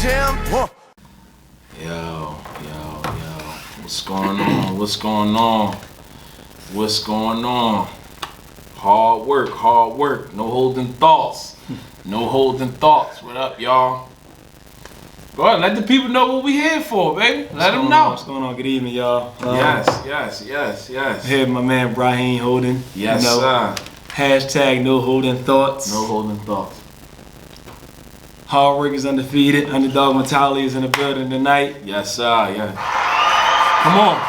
jam. Yo. What's going on? What's going on? What's going on? Hard work. No holding thoughts. No holding thoughts. What up, y'all? Go ahead, let the people know what we here for, baby. Let them know. What's going on? Good evening, y'all. Yes. Here, my man Brahim Holden. Yes, sir. Hashtag no holding thoughts. No holding thoughts. Hard work is undefeated. Underdog mentality is in the building tonight. Yes, sir. Yeah. Come on.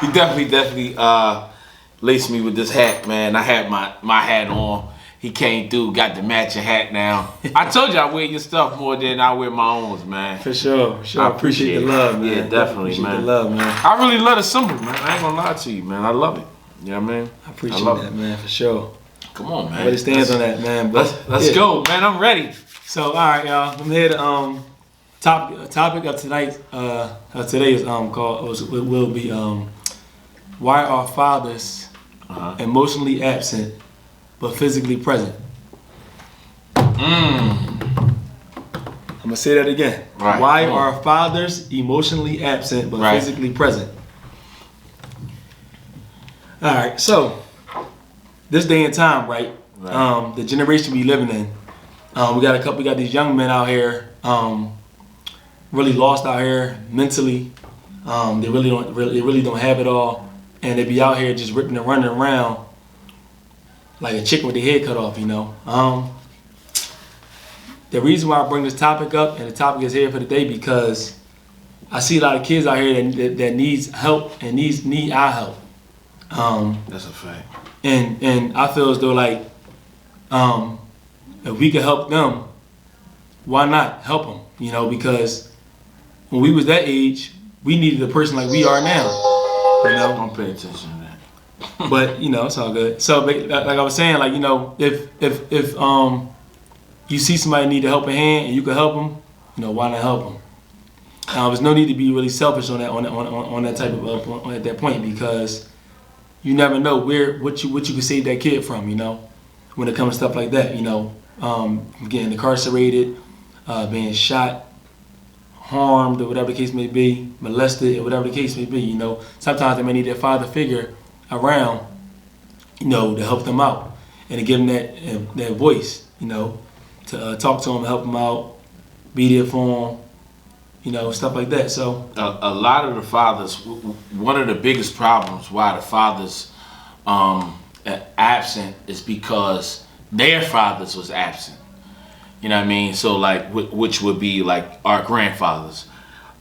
He definitely laced me with this hat, man. I had my hat on. He came through, got the matching hat now. I told you I wear your stuff more than I wear my own, man. For sure. I appreciate the love, man. Yeah, definitely, appreciate man. the love, man. I really love the symbol, man. I ain't gonna lie to you, man. I love it. You know what I mean? I appreciate love that, it. man, for sure. Come on, man. Everybody stands on that, man. But Let's go, man. I'm ready. So, all right, y'all. I'm here to topic of tonight. Today is will be why are fathers emotionally absent but physically present? I'm gonna say that again. Right. Why are fathers emotionally absent but physically present? All right. So this day and time, right? The generation we living in, we got these young men out here, really lost out here mentally. They really don't have it all, and they be out here just ripping and running around like a chicken with their head cut off, you know. The reason why I bring this topic up, and the topic is here for today, because I see a lot of kids out here that needs help and need our help. That's a fact. And I feel as though like if we could help them, why not help them? You know, because when we was that age, we needed a person like we are now. You know, Don't pay attention to that. but you know, it's all good. So like I was saying, like, you know, if you see somebody need a helping hand and you can help them, you know, why not help them? There's no need to be really selfish on that type of at that point, because you never know what you can save that kid from, you know, when it comes to stuff like that, you know, getting incarcerated, being shot, harmed, or whatever the case may be, molested, or whatever the case may be, you know. Sometimes they may need their father figure around, you know, to help them out and to give them that voice, you know, to talk to them, help them out, be there for them, you know, stuff like that. So a lot of the fathers, one of the biggest problems why the fathers are absent is because their fathers was absent. You know what I mean? So like, which would be like our grandfathers.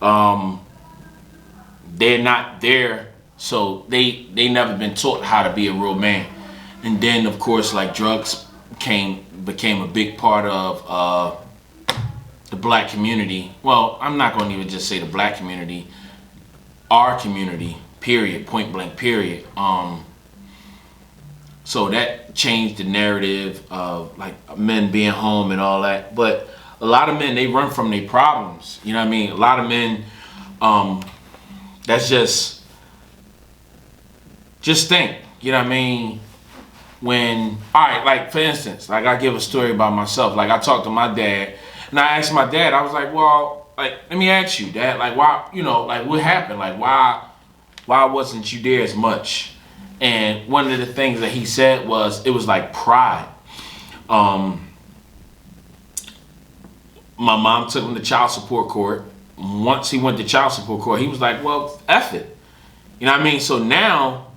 They're not there, so they never been taught how to be a real man. And then of course, like, drugs became a big part of the black community. Well, I'm not going to even just say the black community, our community, period, point blank, period. So that changed the narrative of like men being home and all that. But a lot of men, they run from their problems. You know what I mean? A lot of men, that's just think, you know what I mean? When, all right, like for instance, like I give a story about myself. Like I talked to my dad, and I asked my dad, I was like, well, like, let me ask you, Dad, like, why, you know, like, what happened? Like, why wasn't you there as much? And one of the things that he said was, it was like pride. My mom took him to child support court. Once he went to child support court, he was like, well, F it. You know what I mean? So now,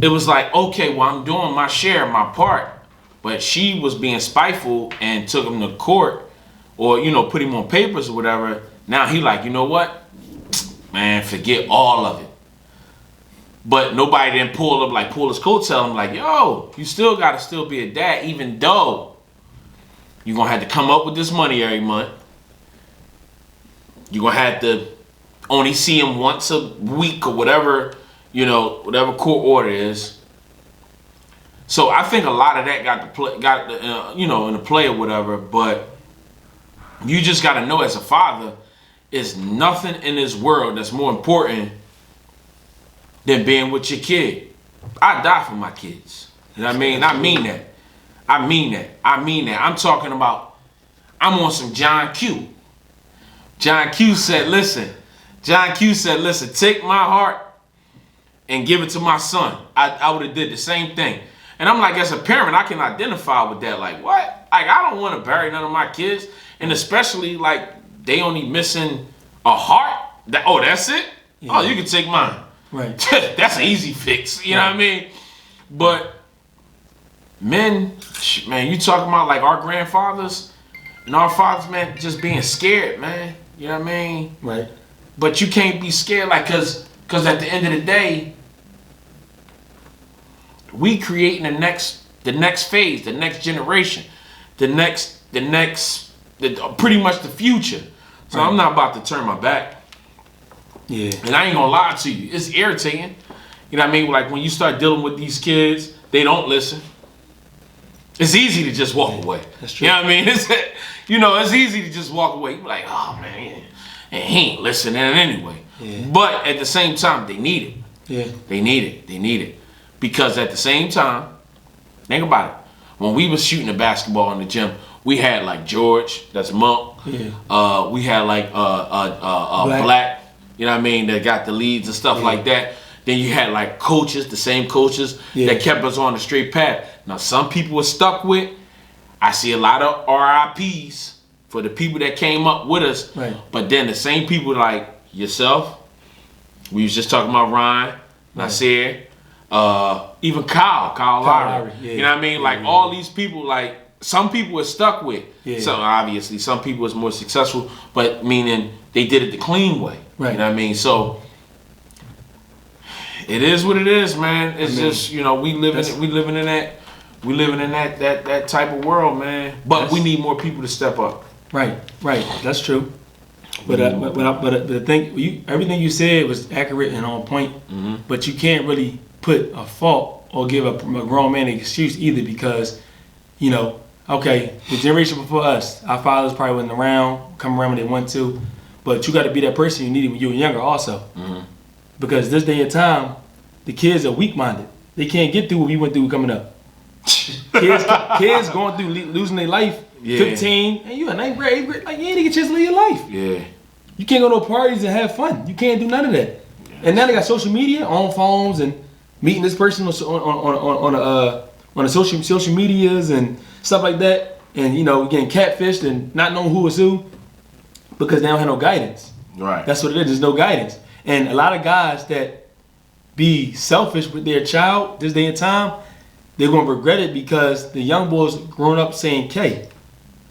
it was like, okay, well, I'm doing my share, my part. But she was being spiteful and took him to court, or, you know, put him on papers or whatever. Now he like, you know what? Man, forget all of it. But nobody didn't pull his coat, tell him like, yo, you still gotta still be a dad, even though you're gonna have to come up with this money every month. You're gonna have to only see him once a week or whatever, you know, whatever court order is. So I think a lot of that you know, in the play or whatever. But you just got to know, as a father, is nothing in this world that's more important than being with your kid. I die for my kids. You know what I mean? I mean that. I mean that. I'm talking about, I'm on some John Q. John Q said, listen, take my heart and give it to my son. I would have did the same thing. And I'm like, as a parent, I can identify with that. Like, what? Like, I don't want to bury none of my kids. And especially, like, they only missing a heart. That's it? Yeah. Oh, you can take mine. Right. That's an easy fix. You know what I mean? But men, man, you talking about like our grandfathers and our fathers, man, just being scared, man. You know what I mean? Right. But you can't be scared, like, cause at the end of the day, we creating the next phase, the next generation, pretty much the future. So right. I'm not about to turn my back. Yeah. And I ain't gonna lie to you, it's irritating. You know what I mean? Like when you start dealing with these kids, they don't listen. It's easy to just walk away. That's true. You know what I mean? It's easy to just walk away. You be like, oh man, he ain't listening anyway. Yeah. But at the same time, they need it. Yeah. They need it. Because at the same time, think about it. When we was shooting the basketball in the gym, we had like George, that's Monk. Yeah. We had like Black, you know what I mean, that got the leads and stuff like that. Then you had like coaches, the same coaches that kept us on the straight path. Now some people were stuck with. I see a lot of RIPs for the people that came up with us. Right. But then the same people like yourself, we was just talking about Ryan, Nasir, even Kyle Lowry. Yeah. You know what I mean? Like all these people, like some people were stuck with. Yeah. So obviously some people was more successful, but meaning they did it the clean way. Right. You know what I mean? So it is what it is, man. It's just, we living in that type of world, man. But we need more people to step up. Right. That's true. But the thing, everything you said was accurate and on point. Mm-hmm. But you can't really put a fault or give a grown man an excuse either, because, okay, the generation before us, our fathers probably wasn't around, come around when they want to. But you got to be that person you needed when you were younger, also. Mm-hmm. Because this day and time, the kids are weak-minded. They can't get through what we went through coming up. kids going through losing their life. 15, and you in 9th grade, 8th grade, like you ain't even get a chance to live your life. Yeah. You can't go to parties and have fun. You can't do none of that. Yes. And now they got social media on phones and meeting this person on the social medias and stuff like that, and getting catfished and not knowing who is who because they don't have no guidance. Right. That's what it is. There's no guidance, and a lot of guys that be selfish with their child this day and time, they're gonna regret it because the young boys growing up saying K.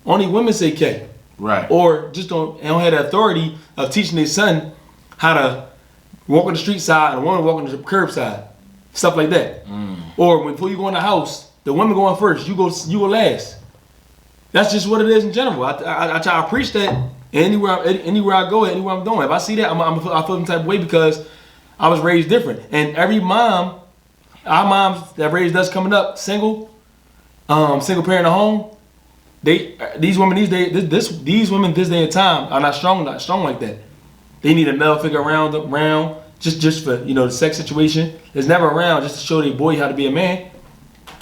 Only women say K. Right. Or just don't have the authority of teaching their son how to walk on the street side and a woman walk on the curb side. Stuff like that. Or before you go in the house, the women going first, you go last. That's just what it is in general. I try to preach that anywhere I go, anywhere I'm going. If I see that, I feel some type of way because I was raised different. And every mom, our moms that raised us coming up, single parent at home, these women these days, these women this day and time are not strong like that. They need a male figure around just for the sex situation. It's never around just to show their boy how to be a man.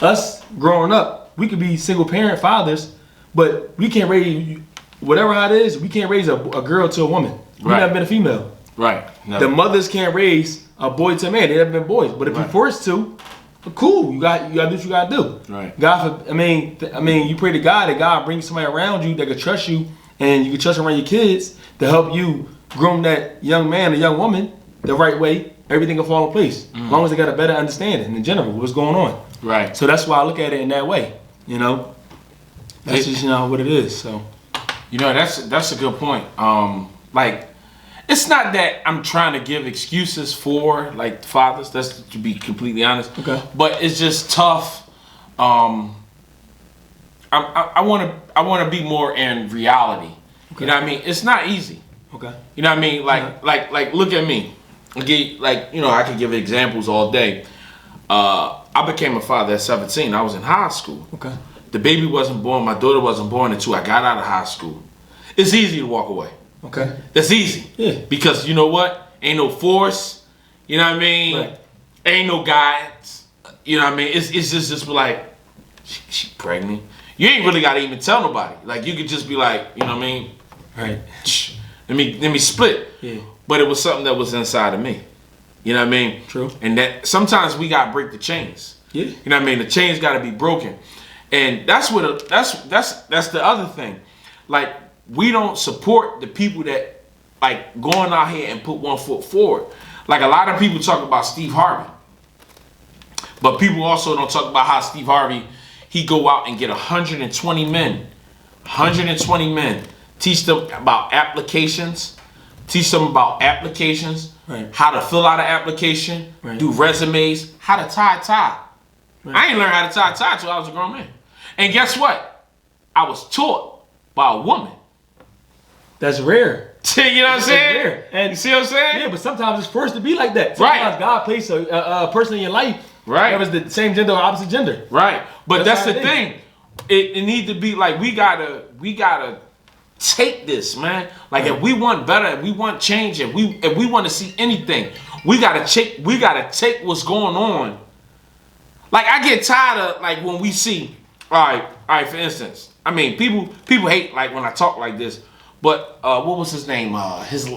Us growing up, we could be single parent fathers, but we can't raise whatever how it is. We can't raise a girl to a woman. We've never been a female. Right. The mothers can't raise a boy to a man. They never been boys. But if you're forced to, cool. You got to do what you got to do. Right. You pray to God that God brings somebody around you that can trust you, and you can trust around your kids to help you groom that young man or young woman the right way. Everything will fall in place as long as they got a better understanding in general what's going on. Right. So that's why I look at it in that way. That's just what it is. So. That's a good point. It's not that I'm trying to give excuses for like fathers. That's to be completely honest. Okay. But it's just tough. I want to be more in reality. Okay. You know what I mean? It's not easy. Okay. You know what I mean? Like look at me. Okay. I could give examples all day. I became a father at 17. I was in high school. Okay. The baby wasn't born. My daughter wasn't born until I got out of high school. It's easy to walk away. Okay. That's easy. Yeah. Because you know what? Ain't no force. You know what I mean? Right. Ain't no guidance. You know what I mean? It's just like, she pregnant. You ain't really gotta even tell nobody. Like you could just be like, you know what I mean? Right. Let me split. Yeah. But it was something that was inside of me. You know what I mean? True. And that sometimes we gotta break the chains. Yeah. You know what I mean? The chains gotta be broken. And that's what that's the other thing. Like we don't support the people that like going out here and put one foot forward. Like a lot of people talk about Steve Harvey. But people also don't talk about how Steve Harvey, he go out and get 120 men. 120 men. Teach them about applications. Right. How to fill out an application. Right. Do resumes. How to tie a tie. Right. I ain't learned how to tie a tie till I was a grown man. And guess what? I was taught by a woman. That's rare. You know what I'm saying? Rare. And you see what I'm saying? yeah, but sometimes it's forced to be like that. Right. Sometimes God placed a person in your life Right. that was the same gender or opposite gender. Right. But that's That's the how it thing. It need to be like we gotta take this, man. Like if we want better, if we want change, if we want to see anything, we gotta take what's going on. Like I get tired of like when we see, all right, for instance, I mean people hate like when I talk like this, but what was his name? His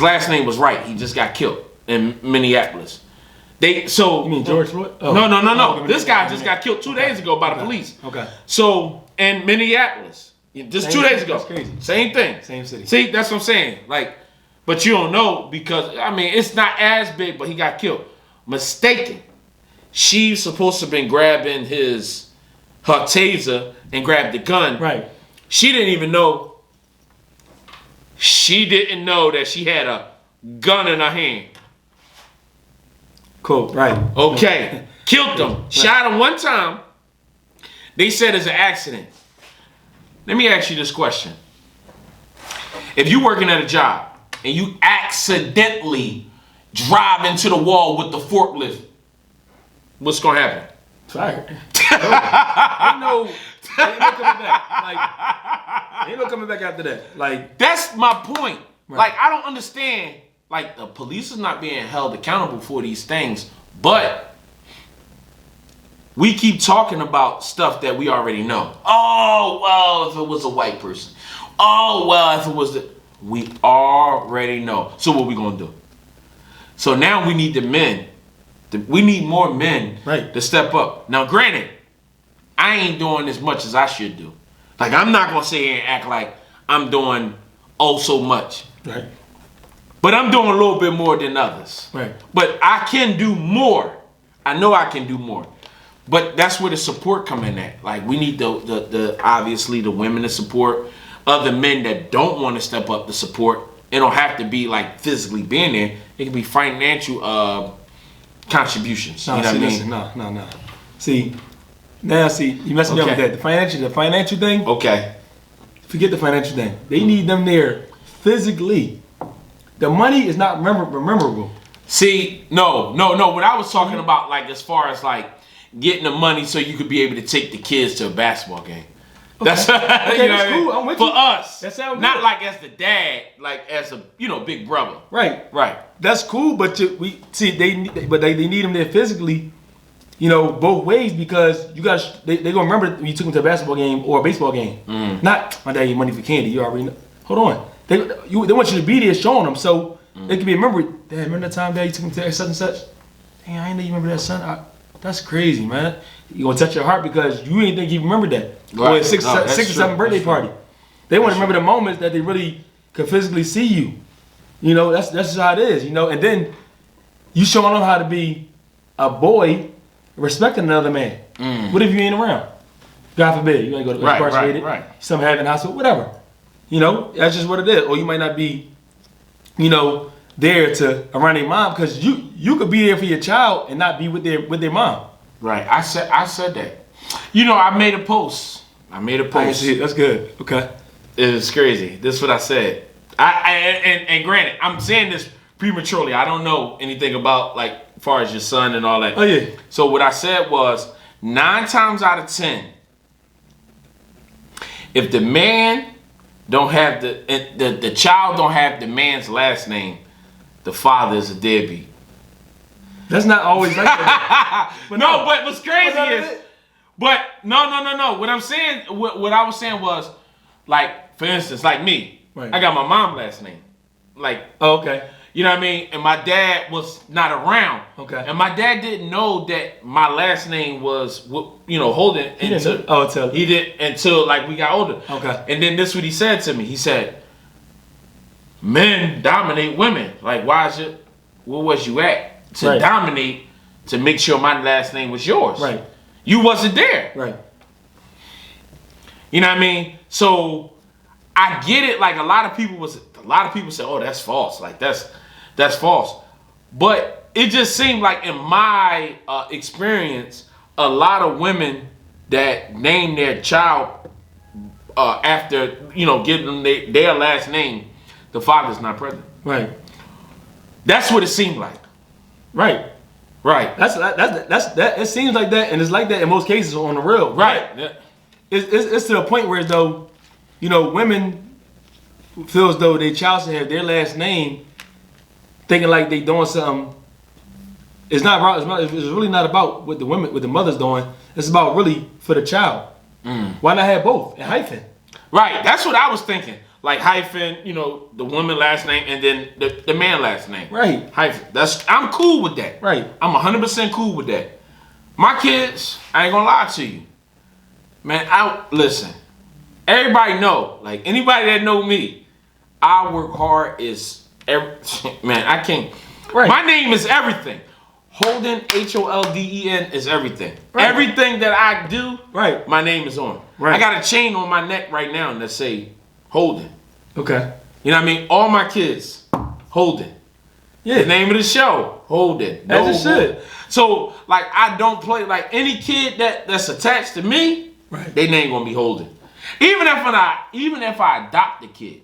last name was Wright. He just got killed in Minneapolis. You mean George Floyd? Oh. No. Oh, This guy just got killed 2 days ago by the police. Okay. So in Minneapolis, just 2 days ago. That's crazy. Same thing. Same city. See, that's what I'm saying. Like, but you don't know because I mean it's not as big, but he got killed. Mistaken. She's supposed to have been grabbing her taser and grabbed the gun. Right. She didn't even know. She didn't know that she had a gun in her hand. Cool. Right. Okay. Killed him. Shot him one time. They said it's an accident. Let me ask you this question. If you're working at a job and you accidentally drive into the wall with the forklift, what's going to happen? Fire. Ain't no coming back. Like, ain't no coming back after that. Like, that's my point. Right. Like, I don't understand. Like, the police is not being held accountable for these things, but we keep talking about stuff that we already know. Oh, well, if it was a white person. Oh, well, if it was we already know. So what we going to do? So now we need the men. We need more men Right. to step up. Now, granted, I ain't doing as much as I should do. Like, I'm not going to sit here and act like I'm doing oh so much. right. But I'm doing a little bit more than others. Right. But I can do more. I know I can do more. But that's where the support come in at. Like we need the obviously the women to support, other men that don't want to step up to support. It don't have to be like physically being there. It can be financial contributions. No, you know see, what I mean? listen, no. See, you messing me up with Okay. that. The financial thing. Okay. Forget the financial thing. They need them there physically. The money is not memorable. See, no. What I was talking about, like as far as like getting the money so you could be able to take the kids to a basketball game. That's Okay, you know that's what I mean? cool. I'm with For you. us. That sounds not good. like as the dad, like as a big brother. Right. Right. That's cool, but they need them there physically. Both ways because you guys they gonna remember when you took them to a basketball game or a baseball game. Not my dad gave money for candy. You already know. Hold on. They want you to be there showing them so they can be remembered. Dad, remember that time Dad you took me to such and such? Damn, I ain't know you remember that, son. That's crazy, man. You gonna touch your heart because you ain't think you remembered that. Right. Or a six No, or that's true. seven birthday That's true. party. They want to remember the moments that they really could physically see you. That's just how it is. And then you showing them how to be a boy respecting another man. What if you ain't around? God forbid, you ain't go to Right, incarcerated, right. some have in the hospital, whatever. That's just what it is. Or you might not be, there to around their mom because you could be there for your child and not be with their mom. Right. I said that. I made a post. I see it. That's good. Okay. It's crazy. This is what I said. And granted, I'm saying this prematurely. I don't know anything about like as far as your son and all that. Oh yeah. So what I said was 9 times out of 10, if the man don't have the child don't have the man's last name, the father is a deadbeat. That's not always like that. But what's crazy is, but no. What I'm saying, what I was saying was, like, for instance, like me, Right. I got my mom's last name, like, Oh, okay. you know what I mean, and my dad was not around. Okay. And my dad didn't know that my last name was, Holden. He didn't know. Until he didn't until like we got older. Okay. And then this is what he said to me. He said, "Men dominate women. Like, where was you at to Right. dominate to make sure my last name was yours? Right. You wasn't there. Right. You know what I mean? So I get it. Like a lot of people say, "Oh, that's false. Like that's false." But it just seemed like in my experience, a lot of women that name their child after giving them their last name, the father's not present. Right. That's what it seemed like. Right. Right. That's that. It seems like that, and it's like that in most cases on the real. Right. Yeah. It's to the point where though, women feel as though their child should have their last name, thinking like they doing something. It's not about. It's really not about what the mother's doing. It's about really for the child. Why not have both and hyphen? Right. That's what I was thinking. Like hyphen, the woman last name and then the man last name. Right. Hyphen. I'm cool with that. Right. I'm 100% cool with that. My kids, I ain't gonna lie to you. Man, listen. Everybody know, like anybody that know me, I work hard man, I can't. Right. My name is everything. Holden, Holden is everything. Right. Everything that I do, Right. my name is on. Right. I got a chain on my neck right now that say Holden. Okay. You know what I mean? All my kids, Holden. Yeah. The name of the show, Holden. As it should. So, like, I don't play, like, any kid that's attached to me, Right. they name gonna be Holden. Even if I adopt the kid,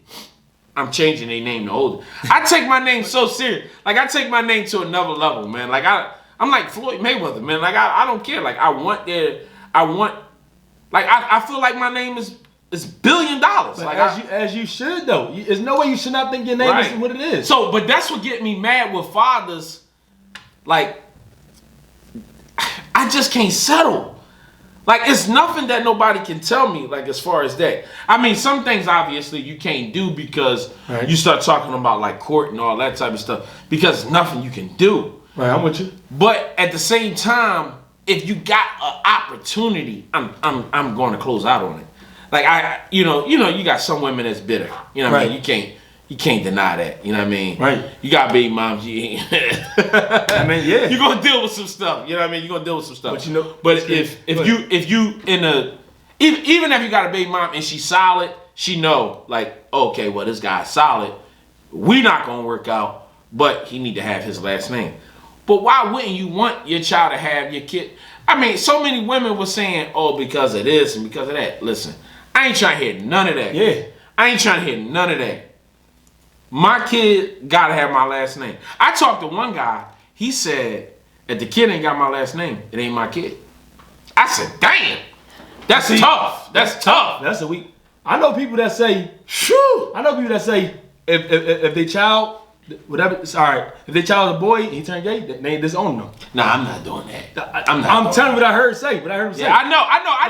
I'm changing their name to Holden. I take my name so serious. Like, I take my name to another level, man. Like, I'm like Floyd Mayweather, man. Like, I don't care. Like, I feel like my name is $1 billion. But Like, as you should though. There's no way you should not think your name is what it is. So, but that's what get me mad with fathers. Like, I just can't settle. Like, it's nothing that nobody can tell me, like, as far as that. I mean, some things, obviously, you can't do because Right. you start talking about, like, court and all that type of stuff. Because there's nothing you can do. Right. I'm with you. But at the same time, if you got an opportunity, I'm going to close out on it. Like, you got some women that's bitter. You know what I mean? You can't deny that. You know what I mean? Right. You got baby moms. You ain't. I mean, yeah. You're gonna deal with some stuff. You know what I mean? You're gonna deal with some stuff. But if you even if you got a baby mom and she's solid, she know, like, okay, well, this guy's solid. We not gonna work out, but he need to have his last name. But why wouldn't you want your child to have your kid? I mean, so many women were saying, oh, because of this and because of that. Listen, I ain't trying to hear none of that. Yeah. I ain't trying to hear none of that. My kid gotta have my last name. I talked to one guy. He said, if the kid ain't got my last name, it ain't my kid. I said, damn, that's tough. That's tough. That's a weak. I know people that say, Shoo. I know people that say, if their child, whatever, it's all right. If their child's a boy and he turned gay, they disown them. Nah, I'm not doing that. I'm telling you what I heard say. What I heard him say. Yeah, I know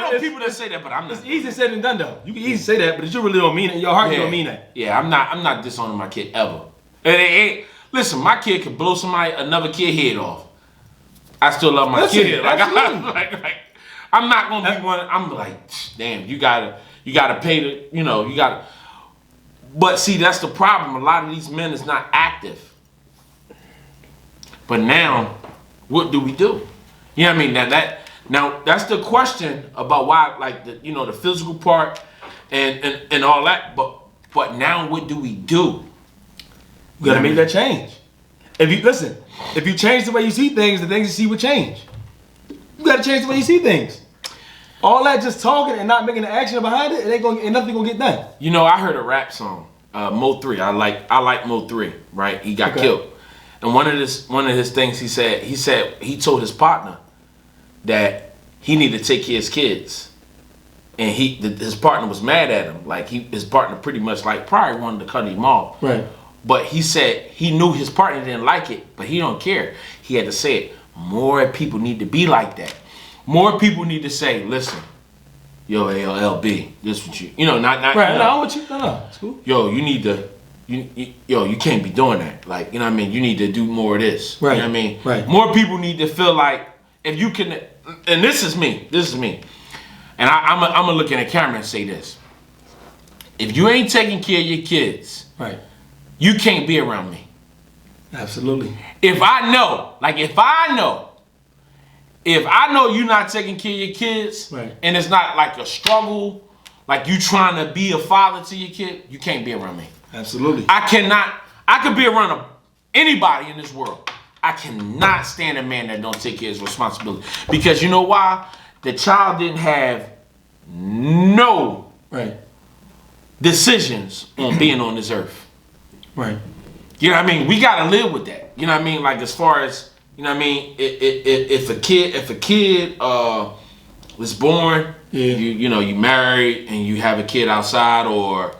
It's- people that say that, but I'm not. It's easy said than done though. You can easily say that, but you really don't mean it. In your heart, you don't mean that. Yeah, I'm not disowning my kid ever. It ain't. Listen, my kid could blow another kid head off. I still love my kid. Like, I'm not gonna be one. I'm like, damn, you gotta pay the, you gotta. But see, that's the problem. A lot of these men is not active. But now, what do we do? You know what I mean? Now that's the question about why, like, the physical part and all that. But now, what do we do? You gotta make that change. If you change the way you see things, the things you see will change. You gotta change the way you see things. All that just talking and not making the action behind it, ain't nothing gonna get done. I heard a rap song, Mo 3. I like Mo 3, right? He got killed. And one of his things he said he told his partner that he needed to take care of his kids. And his partner was mad at him. Like his partner pretty much like probably wanted to cut him off. Right. But he said he knew his partner didn't like it, but he don't care. He had to say it. More people need to be like that. More people need to say, listen, yo, LB, this what you know, not Right, you no, know, I want you. No, it's cool. yo, you need to, you can't be doing that. Like, you know what I mean? You need to do more of this. Right. You know what I mean? Right. More people need to feel like, if you can, and this is me. And I'm gonna look in the camera and say this. If you ain't taking care of your kids, Right. you can't be around me. Absolutely. If I know you're not taking care of your kids, Right. and it's not like a struggle, like you trying to be a father to your kid, you can't be around me. Absolutely. I could be around anybody in this world. I cannot stand a man that don't take care of his responsibility. Because you know why? The child didn't have no Right. decisions on being on this earth. Right. You know what I mean? We gotta live with that. You know what I mean? Like, as far as, you know what I mean? If a kid was born, Yeah. you married and you have a kid outside, or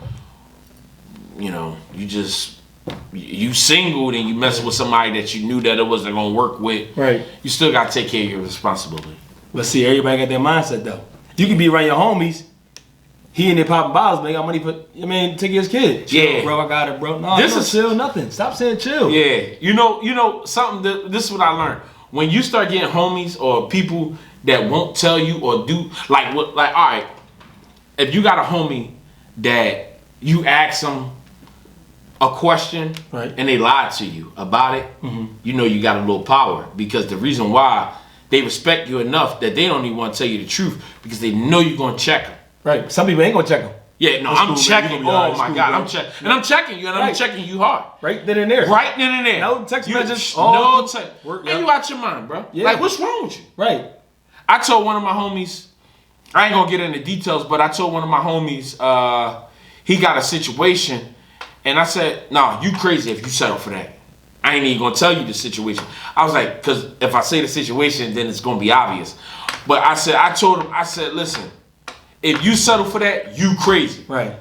you singled and you messing with somebody that you knew that it wasn't gonna work with. Right. You still gotta take care of your responsibility. But see, everybody got their mindset though. You can be around your homies. He and they popping bottles, but they got money for, take his kid. Chill, Yeah. bro, I got it, bro. No, This this is- is chill, nothing. Stop saying chill. Yeah, you know something. This is what I learned. When you start getting homies or people that won't tell you or do like all right, if you got a homie that you ask them a question, Right. and they lied to you about it, you know you got a little power, because the reason why, they respect you enough that they don't even want to tell you the truth, because they know you're gonna check them. Right. Some people ain't gonna check them. Yeah, no, That's I'm cool, man. checking. You gonna be all Oh right. my It's God, cool, I'm bro. checking, and I'm checking you, and I'm Right. checking you hard. Right then and there. Right then and there. No text You messages, just- all No people- text. work, And yeah. you out your mind, bro. Yeah. Like, what's wrong with you? Right. I told one of my homies, I ain't gonna get into details, but I told one of my homies, he got a situation, and I said, nah, you crazy if you settle for that. I ain't even gonna tell you the situation. I was like, because if I say the situation, then it's gonna be obvious. But I told him, listen, if you settle for that, you crazy. Right.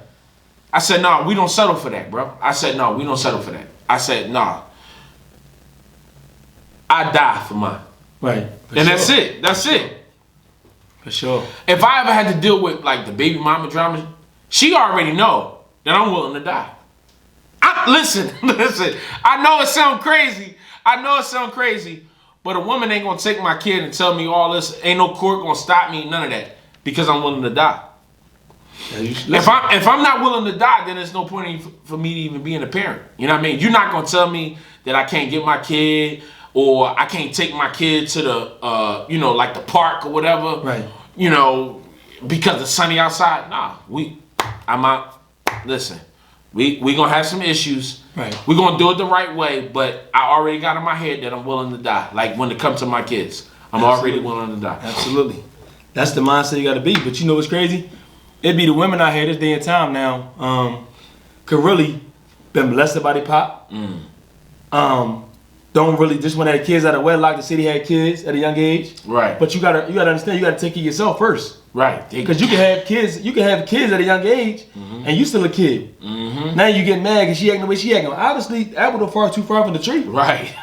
I said, nah, we don't settle for that, bro. I said, no, we don't settle for that. I said, nah, I die for mine. Right. For And sure. that's it. That's it. For sure. If I ever had to deal with like the baby mama drama, she already know that I'm willing to die. Listen. I know it sound crazy. But a woman ain't gonna take my kid and tell me all this. Ain't no court gonna stop me, none of that, because I'm willing to die. Yeah, If I'm not willing to die, then there's no point for me to even being a parent. You know what I mean? You're not gonna tell me that I can't get my kid, or I can't take my kid to the like the park or whatever. Right. Because it's sunny outside. Nah, I'm out. Listen, we gonna have some issues. Right. We're gonna do it the right way, but I already got in my head that I'm willing to die. Like, when it comes to my kids, I'm already willing to die. Absolutely. That's the mindset you gotta be. But you know what's crazy? It be the women out here this day and time now, could really been blessed by their pop. Don't really just want to have kids out of wedlock. The city had kids at a young age. Right. But you gotta understand, you gotta take care of yourself first. Right. Because you can have kids at a young age, and you still a kid. Now you get mad because she acting the way she acting. Obviously, apple don't fall too far from the tree. Right.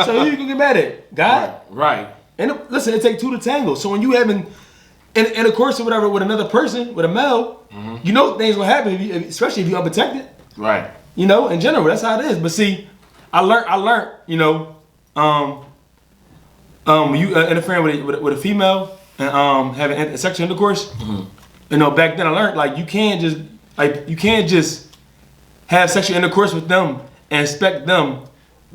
So who you can get mad at? God. Right. And listen, it takes two to tango. So when you having in a course or whatever with another person, with a male, you know things will happen, especially if you're unprotected. Right. In general, that's how it is. But see, I learned, you interfering with a female and having sexual intercourse. Back then I learned like you can't just have sexual intercourse with them and expect them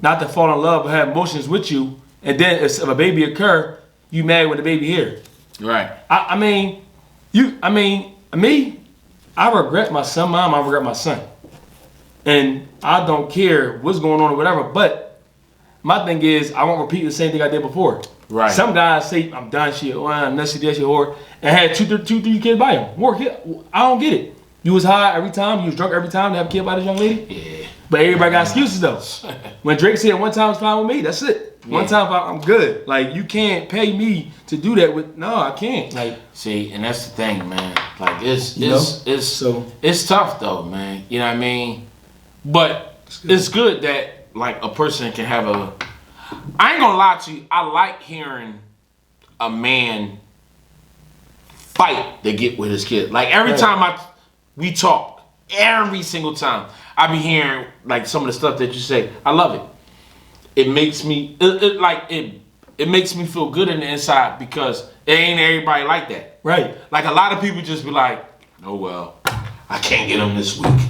not to fall in love or have emotions with you, and then if a baby occur, you mad with the baby here. Right. Me, I regret my son, mom, I regret my son. And I don't care what's going on or whatever, but my thing is I won't repeat the same thing I did before. Right. Some guys say I'm done shit, nasty, that shit, whore, and had two, three kids by him. More kid, I don't get it. You was high every time, you was drunk every time to have a kid by this young lady. Yeah. But everybody got excuses though. When Drake said one time was fine with me, that's it. One Yeah. time I'm good. Like you can't pay me to do that with I can't. Like See, and that's the thing, man. Like it's So- tough though, man. You know what I mean? But it's good that like a person can have a. I ain't gonna lie to you. I like hearing a man fight to get with his kid. Like every time we talk, every single time I be hearing like some of the stuff that you say. I love it. It makes me it makes me feel good in the inside because it ain't everybody like that. Right. Like a lot of people just be like, oh well, I can't get him this week.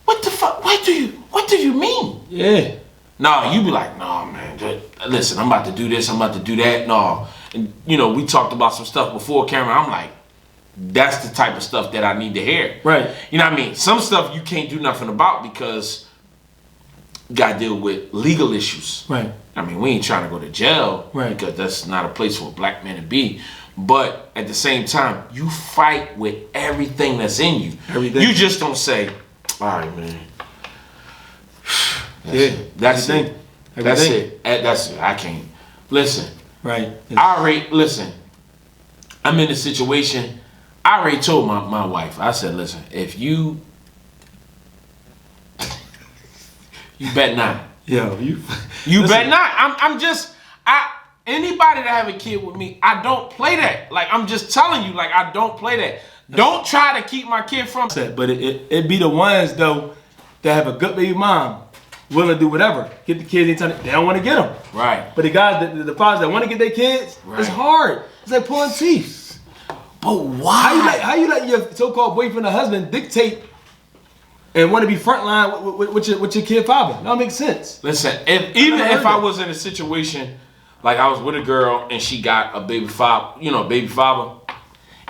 What the fuck? What do you mean? Yeah. No, you be like, no, man. Listen, I'm about to do this. I'm about to do that. No, and we talked about some stuff before camera. I'm like, that's the type of stuff that I need to hear. Right. You know what I mean? Some stuff you can't do nothing about because you got to deal with legal issues. Right. I mean, we ain't trying to go to jail. Right. Because that's not a place for a black man to be. But at the same time, you fight with everything that's in you. Everything. You just don't say, all right, man. That's it. That's it. That's it. I can't. Listen. Right. Listen. I'm in a situation. I already told my wife. I said, listen, if you bet not. Yo, you bet not. Anybody that have a kid with me, I don't play that. Like I'm just telling you, like I don't play that. Don't try to keep my kid from. But it be the ones though that have a good baby mom, willing to do whatever, get the kids anytime they don't want to get them. Right. But the guys, the fathers that want to get their kids, it's hard. It's like pulling teeth. But why? How you let your so-called boyfriend or husband dictate and want to be frontline with your kid father? That don't make sense. Listen, if I was in a situation like I was with a girl and she got a baby father,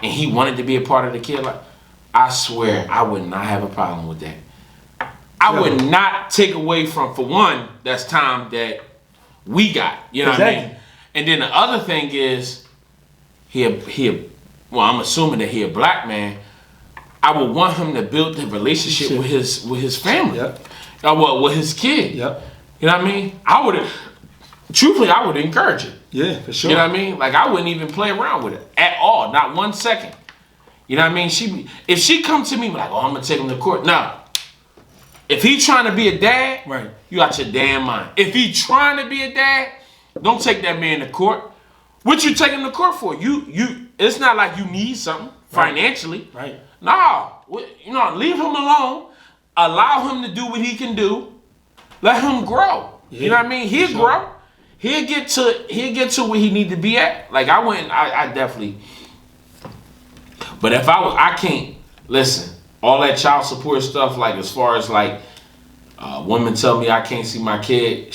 and he wanted to be a part of the kid, like I swear I would not have a problem with that. I would not take away from, for one, that's time that we got. You know what I mean? And then the other thing is, well, I'm assuming that he a black man. I would want him to build the relationship with his family. Yep. With his kid. Yep. You know what I mean? Truthfully, I would encourage it. Yeah, for sure. You know what I mean? Like I wouldn't even play around with it at all, not 1 second. You know what I mean? If she come to me like, oh, I'm gonna take him to court. No. If he trying to be a dad, right, you out your damn mind. If he trying to be a dad, don't take that man to court. What you taking him to court for? It's not like you need something financially. Right. No, leave him alone. Allow him to do what he can do. Let him grow. Yeah, you know what I mean? He'll grow. He'll get to where he need to be at. Like I definitely. But if I can't listen. All that child support stuff, like as far as like women tell me I can't see my kid,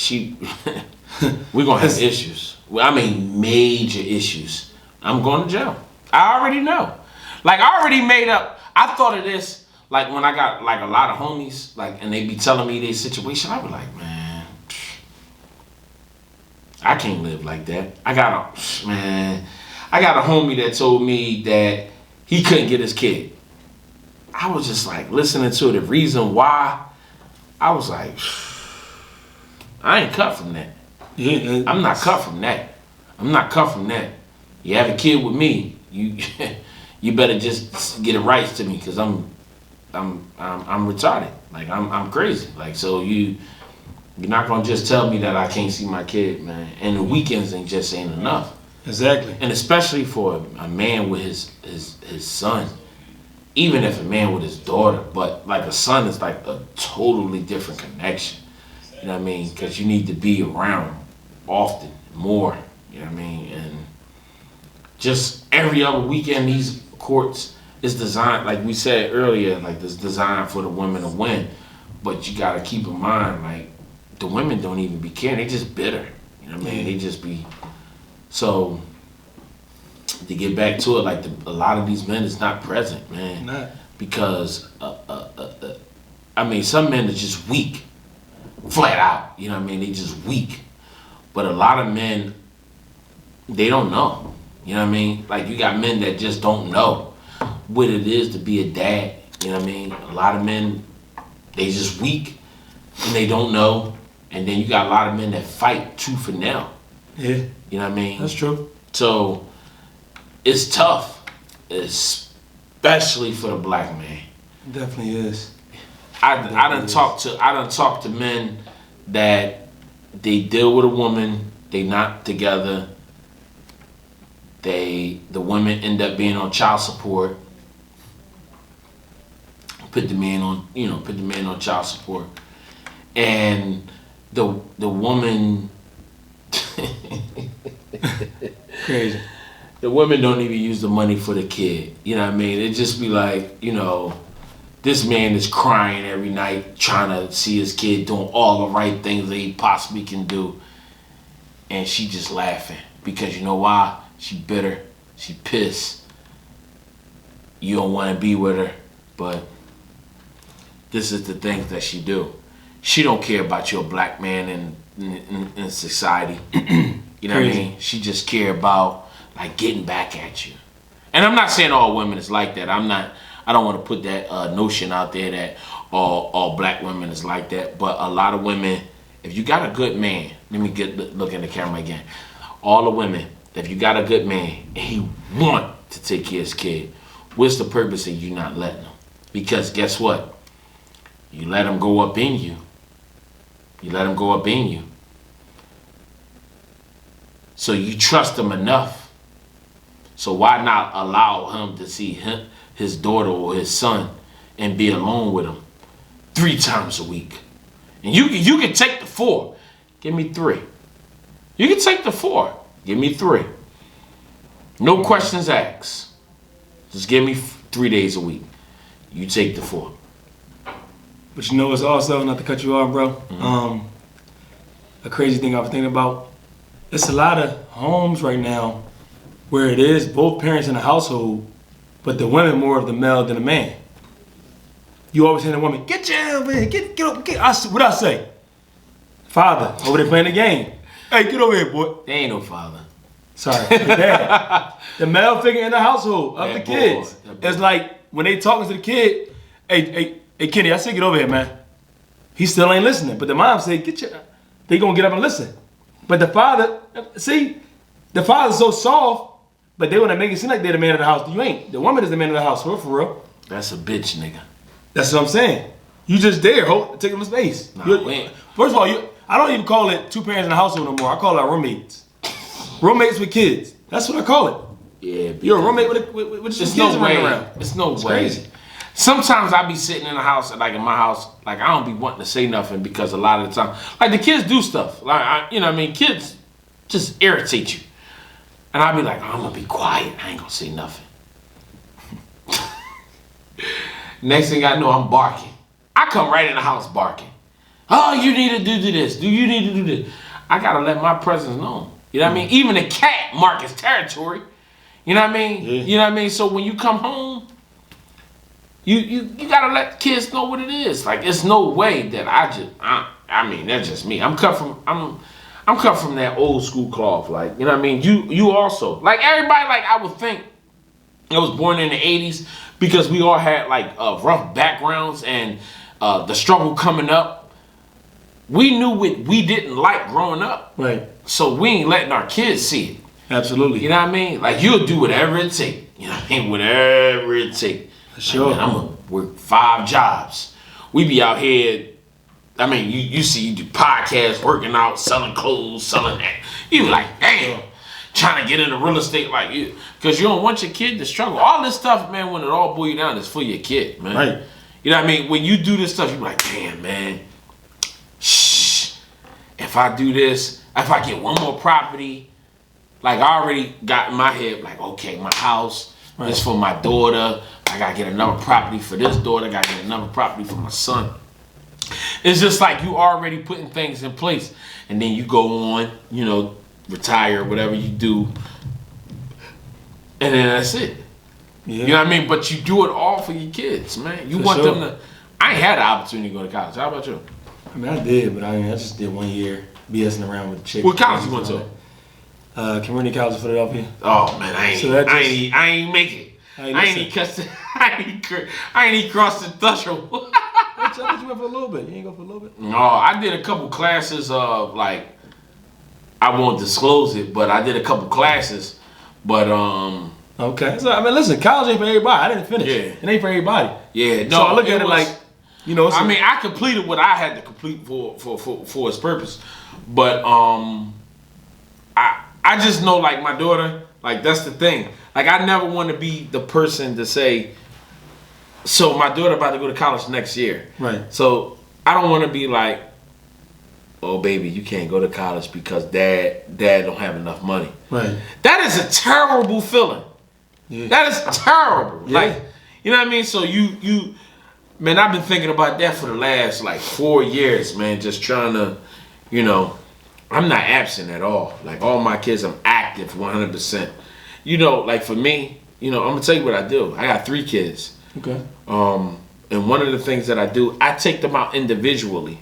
we're gonna have issues. I mean major issues. I'm going to jail. I already know. Like I already made up. I thought of this like when I got like a lot of homies, like and they be telling me their situation. I be like, man, I can't live like that. I got a homie that told me that he couldn't get his kid. I was just like listening to the reason why. I was like, I ain't cut from that. Yeah, I'm not cut from that. I'm not cut from that. You have a kid with me, you better just get it rights to me because I'm retarded. Like I'm crazy. Like so you're not gonna just tell me that I can't see my kid, man. And the weekends ain't enough. Exactly. And especially for a man with his son. Even if a man with his daughter, but like a son is like a totally different connection. You know what I mean? Because you need to be around often, more. You know what I mean? And just every other weekend, these courts is designed, like we said earlier, like it's designed for the women to win. But you got to keep in mind, like the women don't even be caring. They just bitter. You know what I mean? They just be so. To get back to it, like a lot of these men is not present, man. Not. Because, I mean, some men are just weak. Flat out. You know what I mean? They just weak. But a lot of men, they don't know. You know what I mean? Like, you got men that just don't know what it is to be a dad. You know what I mean? A lot of men, they just weak. And they don't know. And then you got a lot of men that fight tooth and nail. Yeah. You know what I mean? That's true. So it's tough, especially for the black man. It definitely is. I done talked to men that they deal with a woman, they not together. The women end up being on child support. Put the man on child support, and the woman. Crazy. The women don't even use the money for the kid. You know what I mean? It just be like, this man is crying every night trying to see his kid doing all the right things that he possibly can do. And she just laughing. Because you know why? She bitter. She pissed. You don't want to be with her. But this is the things that she do. She don't care about your black man in society. You know what I mean? She just care about like getting back at you. And I'm not saying all women is like that. I don't want to put that notion out there that all black women is like that. But a lot of women, if you got a good man, let me look in the camera again. All the women, if you got a good man and he want to take care of his kid, what's the purpose of you not letting him? Because guess what? You let him go up in you. You let him go up in you. So you trust him enough. So why not allow him to see his daughter or his son and be alone with him 3 times a week? And you can take the 4. Give me 3. You can take the 4. Give me 3. No questions asked. Just give me 3 days a week. You take the 4. But you know it's also, not to cut you off, bro, a crazy thing I was thinking about, it's a lot of homes right now where it is both parents in the household, but the women more of the male than the man. You always hear the woman, get your man, get up, what I say? Father, over there playing the game. Hey, get over here, boy. There ain't no father. Sorry, the dad. The male figure in the household of the kids. It's like when they talking to the kid, hey, Kenny, I said get over here, man. He still ain't listening. But the mom said, they gonna get up and listen. But the father, the father's so soft, but they wanna make it seem like they're the man of the house. You ain't. The woman is the man of the house, for real. That's a bitch, nigga. That's what I'm saying. You just there, taking the space. First of all, I don't even call it 2 parents in the household no more. I call it roommates. Roommates with kids. That's what I call it. Yeah. You're a roommate with just kids running around. It's no way. Crazy. Sometimes I be sitting in the house, like in my house, like I don't be wanting to say nothing because a lot of the time, like the kids do stuff. Like, you know what I mean? Kids just irritate you. And I be like, I'm going to be quiet. I ain't going to say nothing. Next thing I know, I'm barking. I come right in the house barking. Oh, you need to do this. Do you need to do this? I got to let my presence known. You know what I mean? Even the cat mark his territory. You know what I mean? Yeah. You know what I mean? So when you come home, you gotta let kids know what it is. Like it's no way that I mean that's just me. I'm cut from that old school cloth. Like you know what I mean. You also like everybody. Like I would think I was born in the '80s because we all had like rough backgrounds and the struggle coming up. We knew what we didn't like growing up. Right. So we ain't letting our kids see it. Absolutely. You know what I mean? Like you'll do whatever it take. You know what I mean? Whatever it take. Sure. Like, man, I'm gonna work 5 jobs. We be out here. I mean, you see, you do podcasts, working out, selling clothes, selling that. You like, damn, trying to get into real estate like you, because you don't want your kid to struggle. All this stuff, man, when it all boils you down, is for your kid, man. Right. You know what I mean? When you do this stuff, you be like, damn, man. Shh. If I do this, if I get one more property, like I already got in my head, like, okay, my house is for my daughter. I gotta get another property for this daughter. I gotta get another property for my son. It's just like you already putting things in place. And then you go on, retire, whatever you do. And then that's it. Yeah. You know what I mean? But you do it all for your kids, man. You want them to... I ain't had the opportunity to go to college. How about you? I mean, I did, but I just did 1 year BSing around with the chick. What college you went to? Community College of Philadelphia. Oh, man, I ain't make it. Hey, I ain't even crossed the threshold. I thought you went for a little bit. You ain't go for a little bit? No, I did a couple classes of like, I won't disclose it, but I did a couple classes. But okay. So I mean, listen, college ain't for everybody. I didn't finish. Yeah. It ain't for everybody. Yeah. No, so I look at it like You know, I mean, I completed what I had to complete for its purpose, but I just know, like, my daughter, like, that's the thing. Like, I never want to be the person to say, so my daughter about to go to college next year. Right. So I don't want to be like, oh, baby, you can't go to college because dad don't have enough money. Right. That is a terrible feeling. Yeah. That is terrible. Yeah. Like, you know what I mean? So you, man, I've been thinking about that for the last, like, 4 years, man, just trying to, you know, I'm not absent at all. Like, all my kids, I'm active 100%. You know, like, for me, you know, I'm going to tell you what I do. I got 3 kids. Okay. And one of the things that I do, I take them out individually.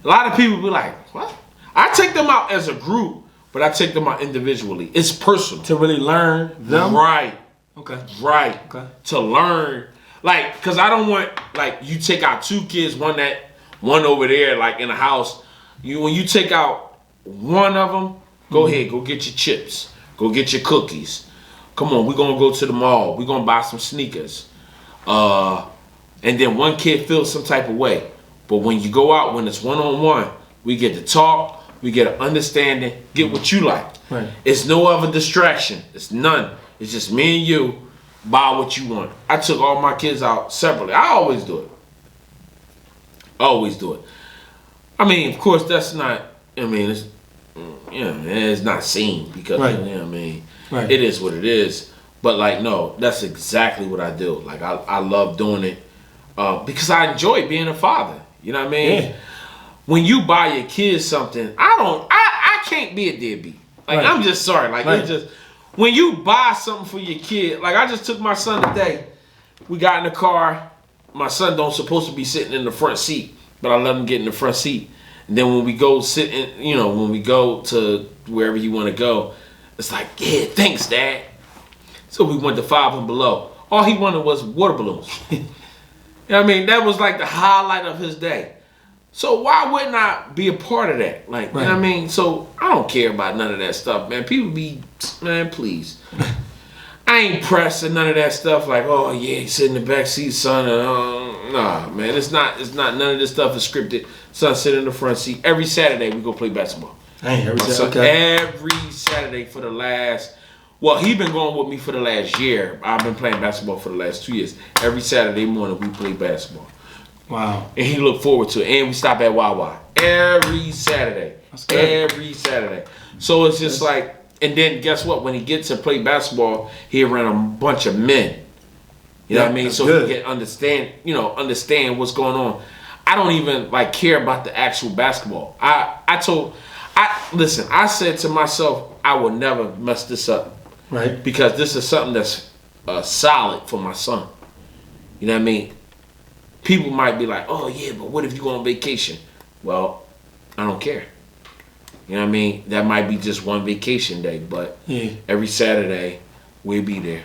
A lot of people be like, what? I take them out as a group, but I take them out individually. It's personal. To really learn them? Right. Okay. Right. Okay. To learn. Like, because I don't want, like, you take out 2 kids, one over there, like, in the house. When you take out one of them, go ahead, go get your chips. Go get your cookies. Come on, we're going to go to the mall. We're going to buy some sneakers. And then one kid feels some type of way. But when you go out, when it's one-on-one, we get to talk, we get an understanding, get what you like. Right. It's no other distraction. It's none. It's just me and you, buy what you want. I took all my kids out separately. I always do it. Always do it. I mean, of course, that's not, I mean, it's, you know, it's not seen because, right. You know what I mean, right. It is what it is. But, like, no, that's exactly what I do. Like, I love doing it because I enjoy being a father. You know what I mean? Yeah. When you buy your kids something, I can't be a deadbeat. Like, right. I'm just sorry. Like, right. It's just, when you buy something for your kid, like, I just took my son today. We got in the car. My son don't supposed to be sitting in the front seat, but I let him get in the front seat. And then when we go sit in, you know, when we go to wherever you want to go, it's like, yeah, thanks, Dad. So we went to Five and Below. All he wanted was water balloons. You know what I mean? That was like the highlight of his day. So why wouldn't I be a part of that? Like, right. You know what I mean? So I don't care about none of that stuff, man. People be, man, please. I ain't pressing none of that stuff like, oh, yeah, sit in the back seat, son. Nah, man, it's not none of this stuff is scripted. Son, sit in the front seat. Every Saturday, we go play basketball. Every Saturday for the last, well, he been going with me for the last year. I've been playing basketball for the last 2 years. Every Saturday morning, we play basketball. Wow. And he looked forward to it. And we stop at Wawa. Every Saturday. That's good. Every Saturday. So it's just like, and then guess what? When he gets to play basketball, he around a bunch of men. You know what I mean? So good. he can understand what's going on. I don't even like care about the actual basketball. Listen, I said to myself, I will never mess this up. Right. Because this is something that's solid for my son. You know what I mean? People might be like, oh yeah, but what if you go on vacation? Well, I don't care. You know what I mean? That might be just one vacation day, but every Saturday, we'll be there.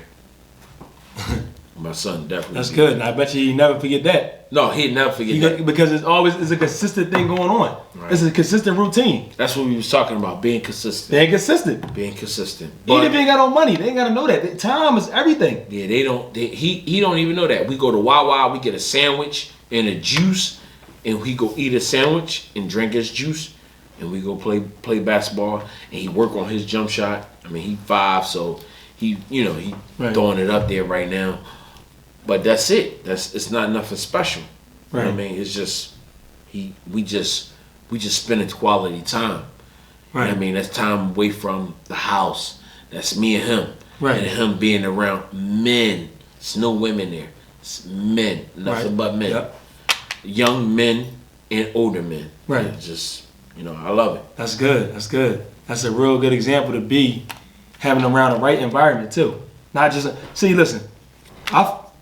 My son definitely. That's good. And I bet you never forget that. No, he'd never forget that. Because it's a consistent thing going on. Right. It's a consistent routine. That's what we was talking about, being consistent. Being consistent. Being consistent. Even if you ain't got no money, they ain't got to know that. Time is everything. Yeah, he don't even know that. We go to Wawa, we get a sandwich and a juice, and we go eat a sandwich and drink his juice, and we go play basketball, and he work on his jump shot. I mean, he 5, so he right. throwing it up there right now. But that's it. It's not nothing special. Right. You know what I mean? It's just we just spending quality time. Right. You know what I mean? That's time away from the house. That's me and him. Right. And him being around men. There's no women there. It's men. Nothing right. but men. Yep. Young men and older men. Right. And just, I love it. That's good. That's good. That's a real good example to be having around the right environment too. Not just see. Listen,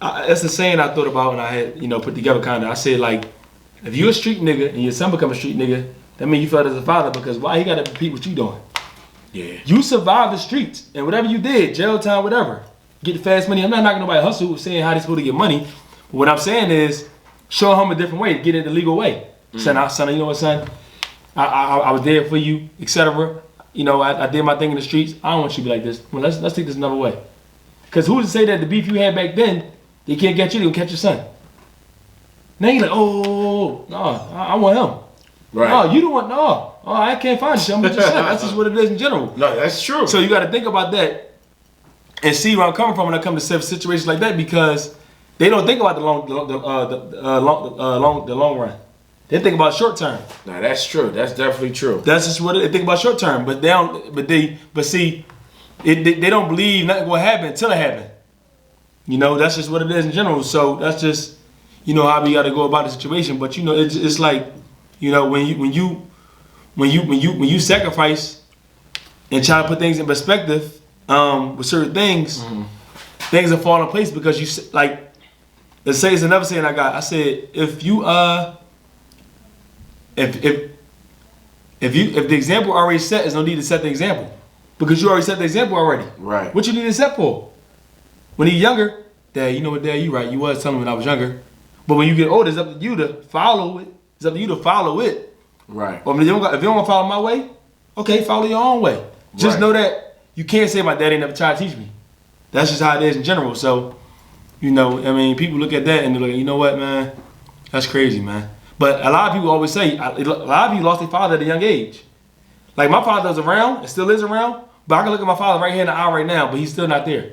that's the saying I thought about when I had put together kind of. I said like, if you're a street nigga and your son become a street nigga, that means you felt as a father because why he got to repeat what you doing? Yeah. You survived the streets and whatever you did, jail time, whatever. Get the fast money. I'm not knocking nobody hustle saying how they supposed to get money. But what I'm saying is show him a different way, get it the legal way. Son, you know what, son? I was there for you, etc. I did my thing in the streets. I don't want you to be like this. Well, let's take this another way. Because who's to say that the beef you had back then, they can't get you, they can catch your son. Now you like, oh, no, I want him. Right. No, you don't want, no. Oh, I can't find you. I'm just saying. That's just what it is in general. No, that's true. So you got to think about that and see where I'm coming from when I come to situations like that, because they don't think about the long run. They think about short term. No, that's true. That's definitely true. That's just what they think about short term. But they don't. But see, they don't believe nothing will happen until it happens. You know, that's just what it is in general. So that's just, you know, how we got to go about the situation. But you know, it's like, you know, when you sacrifice and try to put things in perspective with certain things, things will fall in place, because you like. Let's say it's another saying I got. I said, if the example already set, there's no need to set the example, because you already set the example already. Right. What you need to set for? When you're younger, Dad, you know what, Dad, you right. You was telling me when I was younger. But when you get older, it's up to you to follow it. It's up to you to follow it. Right. Or if you don't want to follow my way, okay, follow your own way. Just Right. know that you can't say my daddy never tried to teach me. That's just how it is in general. So, you know, I mean, people look at that and they're like, you know what, man, that's crazy, man. But a lot of people always say, a lot of people lost their father at a young age. Like, my father was around and still is around, but I can look at my father right here in the aisle right now, but he's still not there.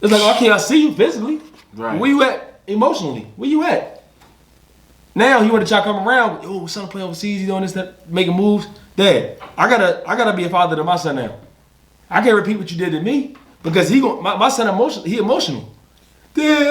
It's like, okay, I see you physically. Right. Where you at emotionally? Where you at? Now he want to try to come around. Oh, son play overseas. He doing this, that, making moves. Dad, I gotta be a father to my son now. I can't repeat what you did to me, because my son emotional. He emotional. Dad,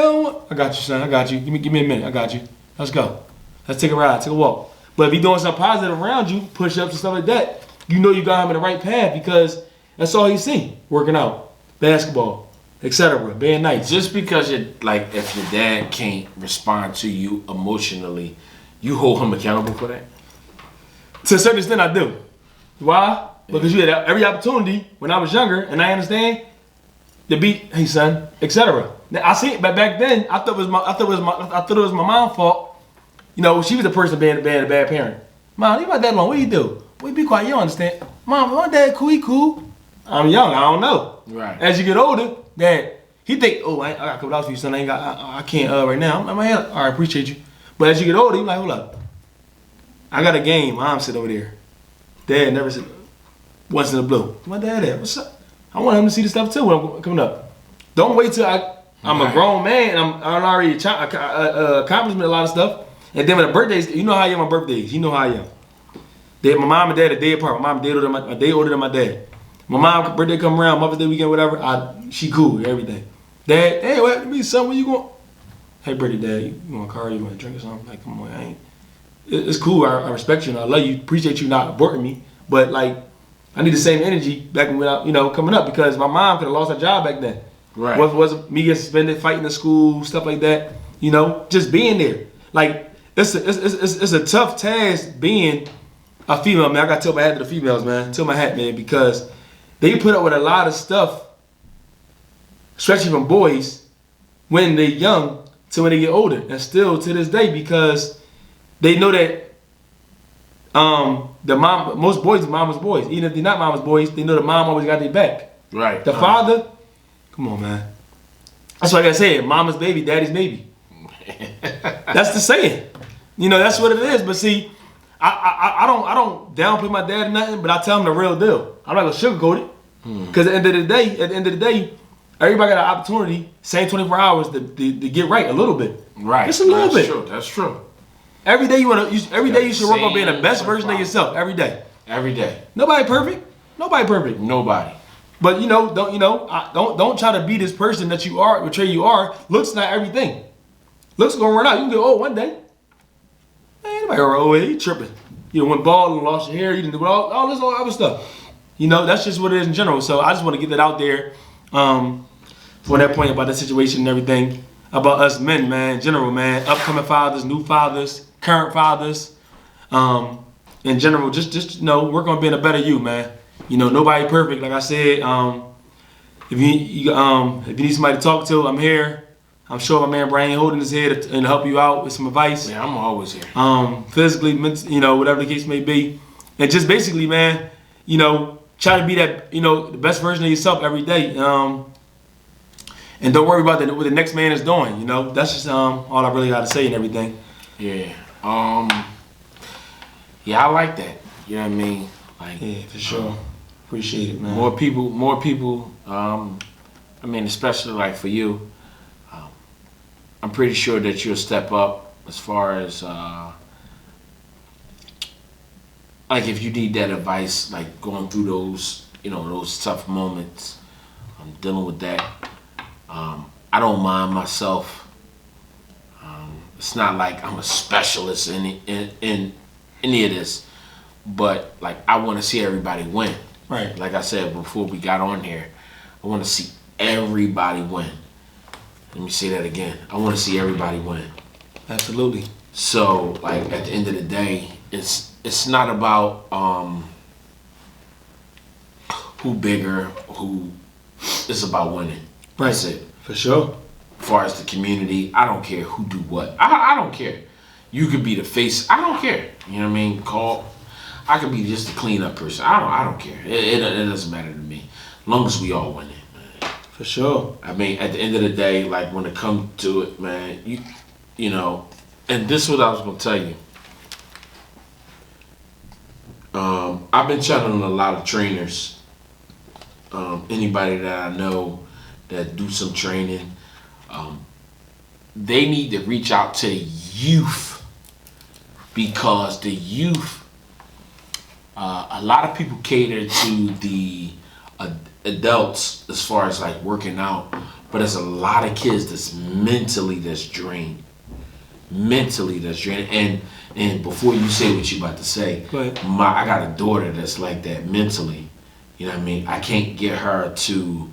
I got you, son. I got you. Give me a minute. I got you. Let's go. Let's take a ride. Take a walk. But if he doing something positive around you, push-ups and stuff like that, you know you got him in the right path, because that's all he see. Working out, basketball, etc. Being nice. Just because if your dad can't respond to you emotionally, you hold him accountable for that? To a certain extent, I do. Why? Because you had every opportunity when I was younger, and I understand, to be, hey son, etc. Now I see it, but back then I thought it was my mom's fault. You know, she was the person being a bad parent. Mom, you about that long? What do you do? Well, be quiet. You don't understand. Mom, my dad cool. He cool. I'm young. I don't know. Right. As you get older, Dad, he think, oh, I got a couple dollars for you, son. I can't right now. I'm like, all right, appreciate you. But as you get older, you like, hold up. I got a game. Mom sit over there. Dad never said once in the blue. My dad at? What's up? I want him to see the stuff too when I'm coming up. Don't wait till I'm a grown man and I'm already accomplished a lot of stuff. And then when the birthdays, you know how I am on birthdays. You know how I am. My mom and dad are day apart. My mom a day older than my dad. My mom's birthday come around, Mother's Day weekend, whatever. She cool, everything. Dad, hey, what me, son? Where you going? Hey, birthday, Dad, you want a car? You want a drink or something? Like, come on, I ain't. It's cool. I respect you and I love you. Appreciate you not aborting me. But like, I need the same energy back when coming up, because my mom could have lost her job back then. Right. Was me getting suspended, fighting in school, stuff like that. You know, just being there. Like, it's a tough task being a female, man. I gotta tell my hat to the females, man. Tell my hat, man, because they put up with a lot of stuff, especially from boys, when they're young to when they get older, and still to this day, because they know that most boys are mama's boys. Even if they're not mama's boys, they know the mom always got their back. Right. The father, come on, man. That's why I gotta say it. Mama's baby, daddy's baby. That's the saying. You know, that's what it is. But see, I don't downplay my dad or nothing, but I tell him the real deal. I'm not gonna sugarcoat it. Because at the end of the day, everybody got an opportunity, same 24 hours to get right a little bit. Right. Just a little bit. True. That's true. Every day you should work on being the best version of yourself. Every day. Every day. Nobody perfect. Nobody. But don't try to be this person that you are, betray you are. Looks not everything. Looks gonna run out. You can get old one day. Man, nobody gonna old. You tripping. You went bald and lost your hair. You didn't do all this other stuff. You know, that's just what it is in general. So I just want to get that out there for that point about the situation and everything. About us men, man, in general, man. Upcoming fathers, new fathers, current fathers. In general, just work on being a better you, man. You know, nobody perfect. Like I said, if you need somebody to talk to, I'm here. I'm sure my man Brian holding his head and help you out with some advice. Yeah, I'm always here. Physically, whatever the case may be. And just basically, man, try to be that, the best version of yourself every day. And don't worry about what the next man is doing. You know, that's just all I really got to say and everything. Yeah. Yeah, I like that. You know what I mean? Like, Yeah, for sure. Appreciate it, man. more people. I mean, especially like for you, I'm pretty sure that you'll step up as far as like if you need that advice, like going through those, you know, those tough moments. I'm dealing with that. I don't mind myself. It's not like I'm a specialist in any of this, but like I want to see everybody win. Right. Like I said before we got on here, I want to see everybody win. Let me say that again. I want to see everybody win. Absolutely. So like at the end of the day, it's not about who bigger, who. It's about winning. Right. That's it. For sure. As far as the community, I don't care who do what. I don't care. You could be the face. I don't care. You know what I mean? I could be just a cleanup person. I don't care. It doesn't matter to me. As long as we all win it, man. For sure. I mean, at the end of the day, like when it comes to it, man, you know, and this is what I was gonna tell you. I've been channeling a lot of trainers. Anybody that I know that do some training, they need to reach out to the youth, because the youth, a lot of people cater to the adults as far as like working out, but there's a lot of kids that's mentally drained. And before you say what you're about to say, I got a daughter that's like that mentally. You know what I mean? I can't get her to,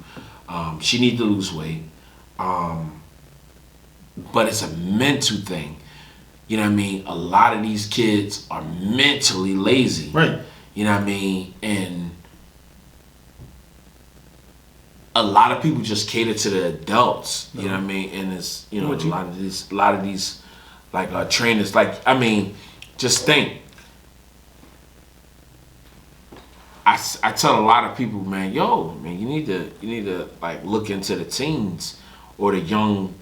she needs to lose weight, but it's a mental thing. You know what I mean? A lot of these kids are mentally lazy. Right. You know what I mean? And a lot of people just cater to the adults. You know what I mean? And it's, you know, a lot of these like trainers, like, I mean, just think. I tell a lot of people, man, you need to like look into the teens or the young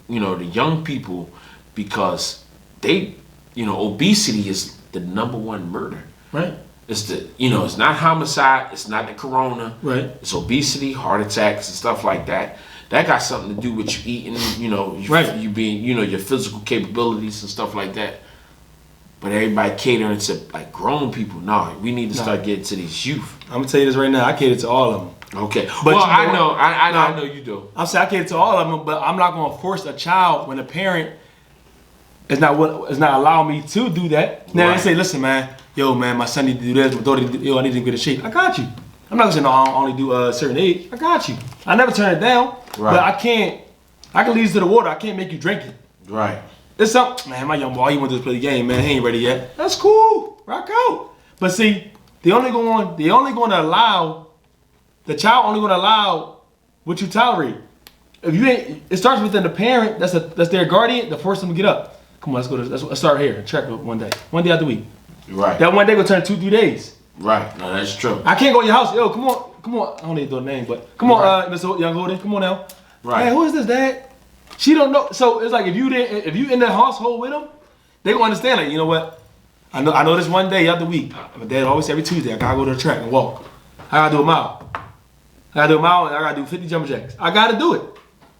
people, because they, you know, obesity is the #1 murder. Right. It's it's not homicide, it's not the corona. Right. It's obesity, heart attacks, and stuff like that. That got something to do with you eating, you know, you being, you know, your physical capabilities and stuff like that. But everybody catering to like grown people. No, we need to start getting to these youth. I'm gonna tell you this right now. I cater to all of them. Okay. But well, you know, I know you do. I'm saying I cater to all of them, but I'm not gonna force a child when a parent is not allowing me to do that. Now they say, listen, man, man, my son need to do this. My daughter, I need to get in shape. I got you. I'm not gonna say no. I only do a certain age. I got you. I never turn it down. Right. But I can lead you to the water. I can't make you drink it. Right. It's something, man, my young boy, he wants to play the game, man. He ain't ready yet. That's cool. Rock out. But see, the child only going to allow what you tolerate. If you ain't, it starts within the parent, that's their guardian, to force them to get up. Come on, let's start here. Check one day out the week. Right. That one day will turn 2-3 days. Right. No, that's true. I can't go to your house. Yo, come on. I don't need to know the name, but come on, Mr. Young Holden, come on now. Right. Hey, who is this, Dad? She don't know. So it's like if you in that household with them, they gonna understand. Like, you know what? I know this one day out the week. My dad always say every Tuesday I gotta go to the track and walk. I gotta do a mile. And I gotta do 50 jumping jacks. I gotta do it.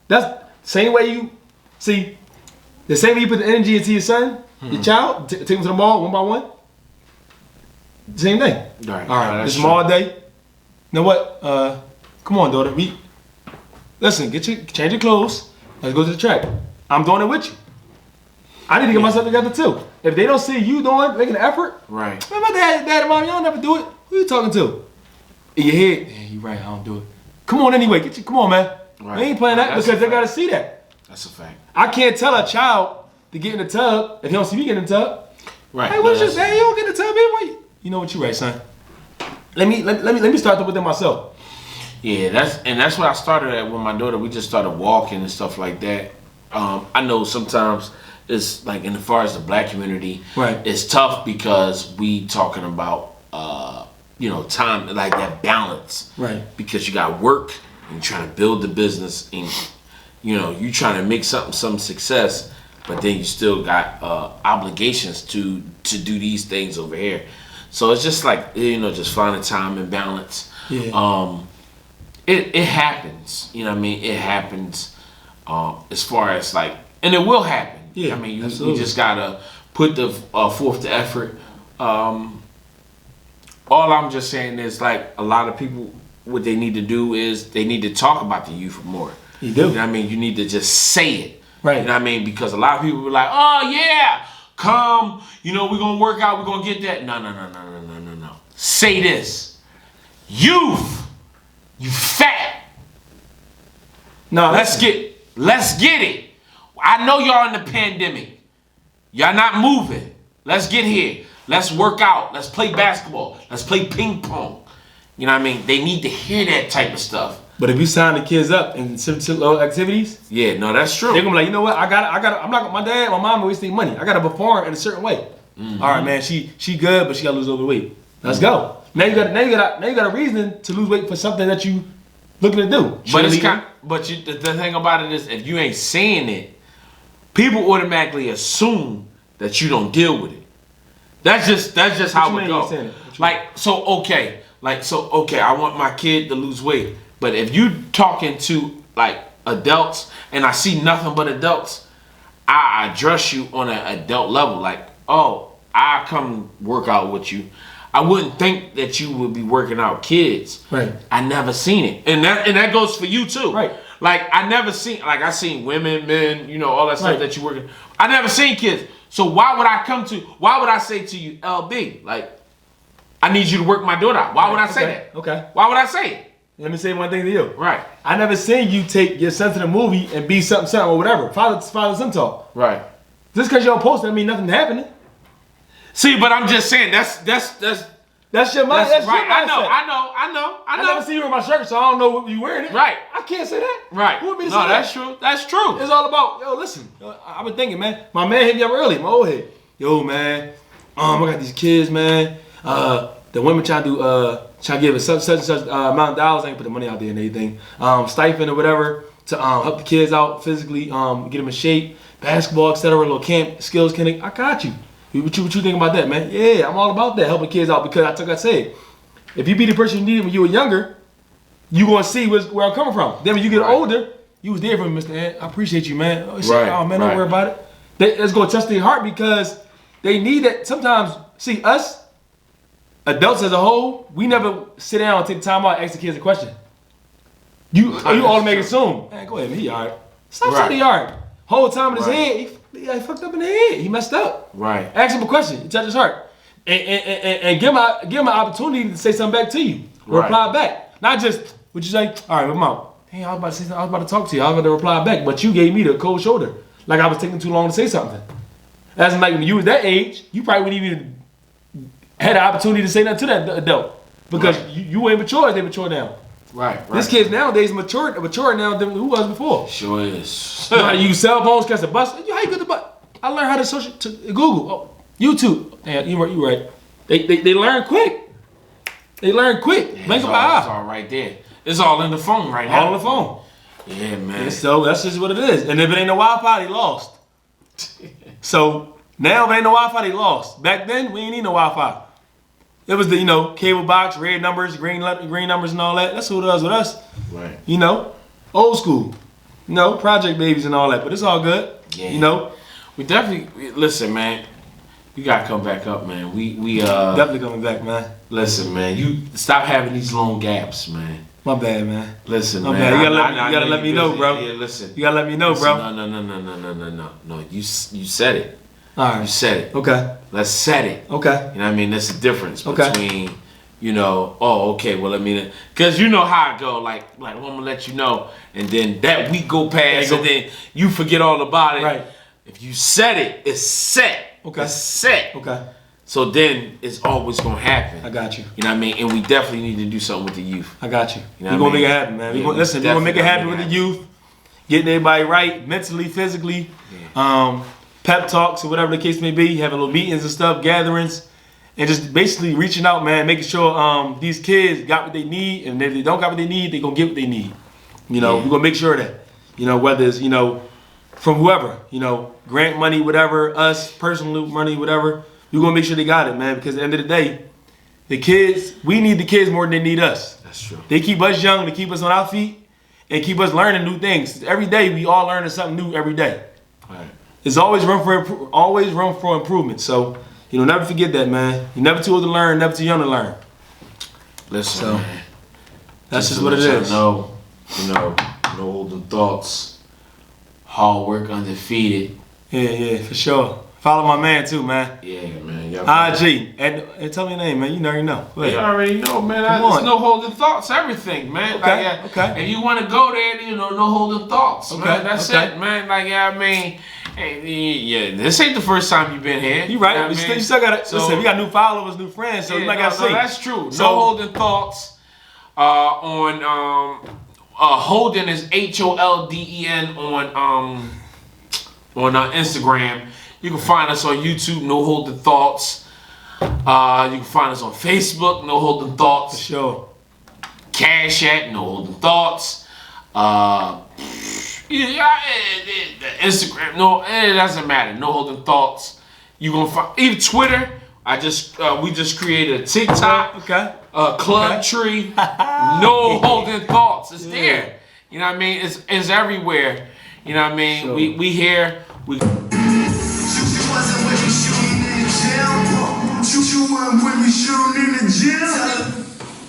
That's the same way you see. The same way you put the energy into your son, your child, take him to the mall one by one. Same thing. Right. All right. This mall day. You know what? Come on, daughter. Listen. Change your clothes. Let's go to the track. I'm doing it with you. I need to get myself together too. If they don't see you making an effort, right? Man, my dad and mom, y'all never do it. Who you talking to? In your head, yeah, you right. I don't do it. Come on anyway. Come on, man. Right. We ain't playing that because they gotta see that. That's a fact. I can't tell a child to get in the tub if he don't see me get in the tub. Right. Hey, what's your dad? You don't get in the tub anyway. You know what you right, son. Let me start within myself. Yeah, that's what I started at with my daughter. We just started walking and stuff like that. I know sometimes it's like, in as far as the black community, right, it's tough because we talking about time, like that balance, right? Because you got work and you're trying to build the business, and you trying to make some success, but then you still got obligations to do these things over here. So it's just like, just finding time and balance. Yeah. It happens. You know what I mean? It happens as far as like, and it will happen. Yeah, I mean, you absolutely. just gotta put the forth the effort. All I'm just saying is like a lot of people, what they need to do is they need to talk about the youth more. You do. You know what I mean? You need to just say it. Right. You know what I mean? Because a lot of people be like, oh yeah, come, we're gonna work out, we're gonna get that. No. Say this. Youth, you fat. No, Let's get it. I know y'all in the pandemic. Y'all not moving. Let's get here. Let's work out. Let's play basketball. Let's play ping pong. You know what I mean? They need to hear that type of stuff. But if you sign the kids up in little activities, Yeah, no, that's true. they're gonna be like, you know what? I got. I'm not. My dad, my mom wasting money. I gotta perform in a certain way. Mm-hmm. All right, man. She good, but she gotta lose over weight. Let's go. Now you got a reason to lose weight for something that you looking to do. But it's Cheerleading. the thing about it is, if you ain't saying it, people automatically assume that you don't deal with it. That's just how you it mean goes. you saying it? What you Okay, I want my kid to lose weight, but if you talking to like adults and I see nothing but adults, I address you on an adult level. Like, oh, I come work out with you. I wouldn't think that you would be working out kids. Right. I never seen it, and that goes for you too. Right. Like I seen women, men, all that stuff Right. that you working. I never seen kids. So why would I say to you, LB, like, I need you to work my daughter out? Why would I say that? Okay. Why would I say it? Let me say one thing to you. Right. I never seen you take your son to the movie and be something or whatever. Father son talk. Right. Just because you don't post, that mean nothing happening. See, but I'm just saying that's That's your mind. that's That's right. your mindset. I I never know. see you in my shirt, so I don't know what you wearing it. Right. I can't say that. Right. Who want me to No, say that's that? true. That's true. It's all about, listen. I've been thinking, man. My man hit me up early, my old head. Yo, man. I got these kids, man. The women trying to give us such and such amount of dollars. I ain't put the money out there and anything. Stipend or whatever to help the kids out physically, get them in shape, basketball, etc. Little camp, skills clinic. I got you. What you think about that, man? Yeah, I'm all about that, helping kids out because like I said, if you be the person you needed when you were younger, you gonna see where I'm coming from. Then when you get older, you was there for me, Mr. Ed. I appreciate you, man. Oh, Right, oh man, don't right. worry about it. It's gonna touch their heart because they need that. Sometimes, see us, adults as a whole, we never sit down and take time out and ask the kids a question. You automatically assume, man, go ahead, man, he alright. Stop Right. saying he alright. Whole time in his Right. head, he fucked up in the head. He messed up. Right. Ask him a question. It touches his heart. And give him an opportunity to say something back to you. Right. Reply back. Not just what you say, all right, I'm out. Hey, I was about to say something. I was about to talk to you. I was about to reply back. But you gave me the cold shoulder. Like I was taking too long to say something. As in like when you was that age, you probably wouldn't even had the opportunity to say nothing to that adult. Because Right. you ain't mature, they mature now. Right. This kids nowadays mature now than who was before. Sure is. You know how to use cell phones, catch the bus. How you get the bus? I learned how to Google, YouTube. Yeah, you right. They learn quick. They learn quick. Blink It's of all, an it's eye. all right there. It's all in the phone right now. All on the phone. Yeah, man. And so that's just what it is. And if it ain't no Wi-Fi, they lost. So now if it ain't no Wi-Fi, they lost. Back then, we ain't need no Wi-Fi. It was the cable box, red numbers, green numbers, and all that. That's what it was with us. Right. Old school. Project babies and all that. But it's all good. Yeah. We definitely listen, man. You gotta come back up, man. We Definitely coming back, man. listen, man. You stop having these long gaps, man. My bad, man. Listen, My man. bad. You gotta I let know me you're know, busy. bro. Yeah, listen. You gotta let me know, Listen, bro. No. You said it. All You right. said it. Okay. Let's set it. Okay. You know what I mean? That's the difference Okay. between, okay, well, because you know how I go, like, I'm gonna let you know, and then that week go past, and then you forget all about it. Right. If you set it, it's set. Okay. It's set. Okay. So then it's always gonna happen. I got you. You know what I mean? And we definitely need to do something with the youth. I got you. You know We're what I gonna make mean? it happen, man. Yeah, We're gonna make it happen with the definitely youth, getting everybody right, mentally, physically, pep talks or whatever the case may be, having little meetings and stuff, gatherings, and just basically reaching out, man, making sure these kids got what they need, and if they don't got what they need, they gonna get what they need. Yeah. We're gonna make sure of that. You know, whether it's, you know, from whoever, you know, grant money, whatever, us, personal money, whatever, we're gonna make sure they got it, man. Because at the end of the day, the kids, we need the kids more than they need us. That's true. They keep us young, they keep us on our feet, and keep us learning new things. Every day, we all learning something new every day. Right. There's always room for improvement. So, you know, never forget that, man. You're never too old to learn, never too young to learn. Listen, So, man. That's just what it is. No holding thoughts. Hard work undefeated. Yeah, for sure. Follow my man too, man. Yeah, man. IG. And tell me your name, man. You already know. Go ahead. You already know, man. Come There's on. no holding thoughts. Everything, man. Okay, Like, okay. If you want to go there, you know, no holding thoughts. Okay, Man. That's okay. it, man. Like, yeah, I mean, hey, yeah, this ain't the first time you've been here. You right. know what I You mean? still got to So- listen. We got new followers, new friends, so you might got to see. that's true. So- No holding thoughts. Holden is HOLDEN on Instagram. You can find us on YouTube, No Holding Thoughts. You can find us on Facebook, No Holding For Thoughts. sure. Cash App, No Holding Thoughts. Instagram, no, it doesn't matter. No Holding Thoughts. You gonna find even Twitter. We just created a TikTok. Okay. Club Okay. Tree, No Holding Thoughts. It's there. You know what I mean? It's everywhere. You know what I mean? Sure. We here. We